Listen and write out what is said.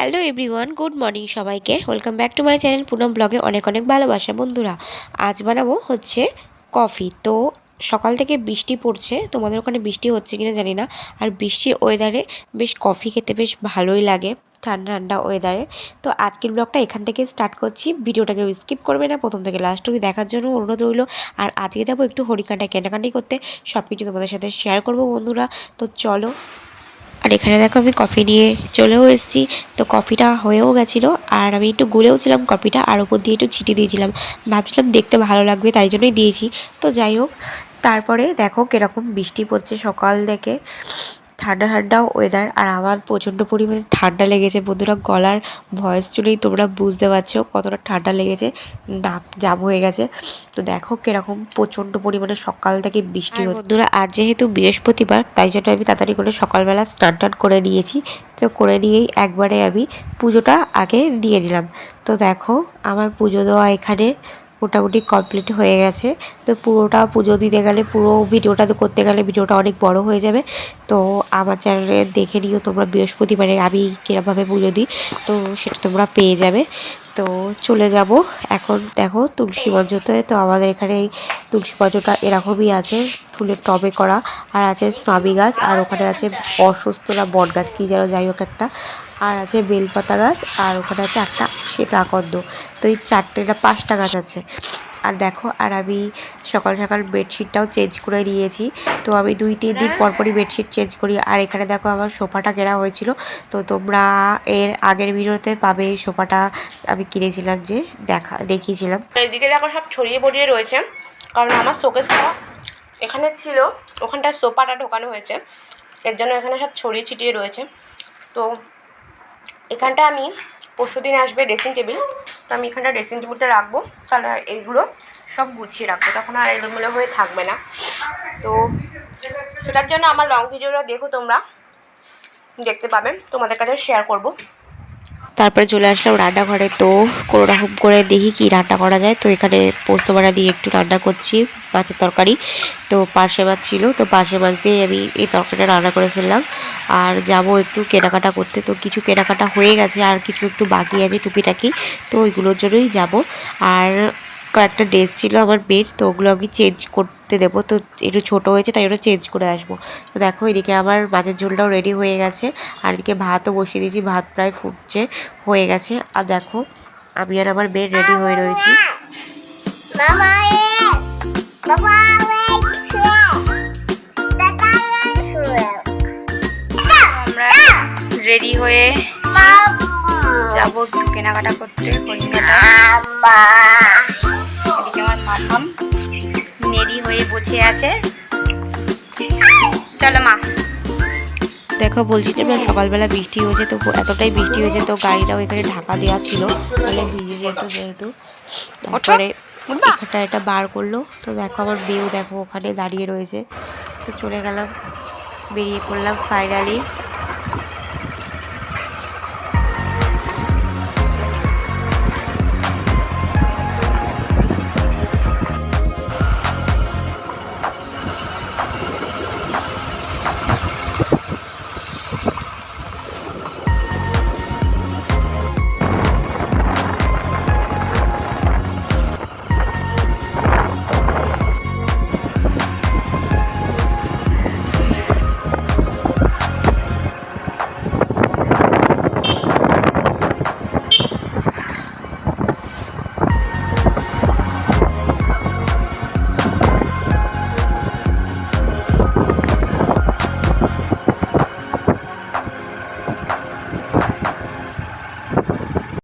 Hello everyone, good morning সবাইকে। Welcome back to my channel Poonam ব্লগে। অনেক অনেক ভালোবাসা বন্ধুরা। আজ বানাবো হচ্ছে কফি। তো সকাল থেকে বৃষ্টি পড়ছে, তোমাদের ওখানে বৃষ্টি হচ্ছে কিনা জানি না। আর বৃষ্টির ওয়েদারে বেশ কফি খেতে বেশ ভালোই লাগে, ঠান্ডা ঠান্ডা ওয়েদারে। তো আজকের ব্লগটা এখান থেকে স্টার্ট করছি। ভিডিওটাকে স্কিপ করবে না, প্রথম থেকে লাস্ট অবধি দেখার জন্য অনুরোধ রইল। আর আজকে যাবো একটু হরিকাটায় কেনাকাটি করতে, সব কিছু তোমাদের সাথে শেয়ার করবো বন্ধুরা। তো চলো। আর এখানে দেখো আমি কফি নিয়ে চলেও এসেছি। তো কফিটা হয়েও গেছিলো, আর আমি একটু গুলেও ছিলাম কফিটা, আর উপর দিয়ে একটু ছিটিয়ে দিয়েছিলাম। ভাবছিলাম দেখতে ভালো লাগবে, তাই জন্যই দিয়েছি। তো যাই হোক, তারপরে দেখো কীরকম বৃষ্টি পড়ছে সকাল থেকে, ঠান্ডা ঠান্ডা ওয়েদার। আর আমার প্রচণ্ড পরিমাণে ঠান্ডা লেগেছে বন্ধুরা। গলার ভয়েস শুনেই তোমরা বুঝতে পারছো কতটা ঠান্ডা লেগেছে, নাক জাম হয়ে গেছে। তো দেখো কীরকম প্রচণ্ড পরিমাণে সকাল থেকে বৃষ্টি হচ্ছে বন্ধুরা। আজ যেহেতু বৃহস্পতিবার, তাই জন্য আমি তাড়াতাড়ি করে সকালবেলা স্নান টান করে নিয়েছি। তো করে নিয়েই একবারে আমি পুজোটা আগে দিয়ে নিলাম। তো দেখো আমার পুজো দেওয়া এখানে মোটামুটি কমপ্লিট হয়ে গেছে। তো পুরোটা পুজো দিতে গেলে, পুরো ভিডিওটা করতে গেলে ভিডিওটা অনেক বড় হয়ে যাবে। তো আমার চ্যানেলে দেখে নিও তোমরা বৃহস্পতিবারে আমি কীরকমভাবে পুজো দিই, তো সেটা তোমরা পেয়ে যাবে। তো চলে যাব এখন। দেখো তুলসী মঞ্চতে, তো আমাদের এখানে এই তুলসী মঞ্চটা এরকমই আছে, ফুলের টবে করা। আর আছে স্নাবি গাছ, আর ওখানে আছে অসুস্থরা বট গাছ কী যেন, যাই হোক একটা। আর আছে বেলপাতা গাছ, আর ওখানে আছে একটা শ্বেতাকন্দ। তো এই পাঁচটা গাছ আছে। আর দেখো, আর আমি সকাল সকাল বেডশিটটাও চেঞ্জ করে নিয়েছি। তো আমি 2-3 দিন পরপরই বেডশিট চেঞ্জ করি। আর এখানে দেখো আমার সোফাটা কেনা হয়েছিল, তো তোমরা এর আগের ভিডিওতে পাবে। এই সোফাটা আমি কিনেছিলাম, যে দেখিয়েছিলাম। এদিকে দেখো সব ছড়িয়ে পড়িয়ে রয়েছে, কারণ আমার শোকেসটা এখানে ছিল, ওখানটায় সোফাটা ঢোকানো হয়েছে, এর জন্য এখানে সব ছড়িয়ে ছিটিয়ে রয়েছে। তো এখানটা আমি পরশুদিন আসবে ড্রেসিং টেবিল, তো আমি এখানটা ড্রেসিং টেবিলটা রাখবো, তাহলে এইগুলো সব গুছিয়ে রাখবো, তখন আর এলোমেলো হয়ে থাকবে না। তো সেটার জন্য আমার লং ভিডিওটা দেখো, তোমরা দেখতে পাবে, তোমাদের কাছে শেয়ার করব। তারপরে চলে আসলাম রান্নাঘরে। তো কোনো রকম করে দেখি কি রান্না করা যায়। তো এখানে পোস্ত বাটা দিয়ে একটু রান্না করছি, মাছের তরকারি। তো পার্শে মাছ ছিল, তো পার্শে মাছ দিয়ে আমি এই তরকারিটা রান্না করে ফেললাম। আর যাব একটু কেনাকাটা করতে। তো কিছু কেনাকাটা হয়ে গেছে, আর কিছু একটু বাকি আছে টুকিটাকি, তো ওইগুলোর জন্যই যাব। আর কয়েকটা ড্রেস ছিল আমার মেয়ের, তো ওগুলো আমি চেঞ্জ করতে দেবো। তো একটু ছোটো হয়েছে, তাই ওটা চেঞ্জ করে আসবো। তো দেখো এদিকে আমার মাছের ঝোলটাও রেডি হয়ে গেছে, আর এদিকে ভাতও বসিয়ে দিয়েছি, ভাত প্রায় ফুটছে হয়ে গেছে। আর দেখো আমি আর আমার মেয়ে রেডি হয়ে রয়েছি। আমরা রেডি হয়ে যাবো একটু কেনাকাটা করতে এদিকে আমার মামাম রেডি হয়ে বসে আছে। চলো মা। দেখো বলছিলাম না সকালবেলা বৃষ্টি হয়েছে, তো এতটাই বৃষ্টি হয়েছে, তো গাড়িটাও এখানে ঢাকা দেওয়া ছিল, তাহলে ভিজে যেত যেহেতু। তারপরে এখানটা এটা বার করলো। তো দেখো আমার মেয়েও দেখো ওখানে দাঁড়িয়ে রয়েছে। তো চলে গেলাম, বেরিয়ে পড়লাম ফাইনালি।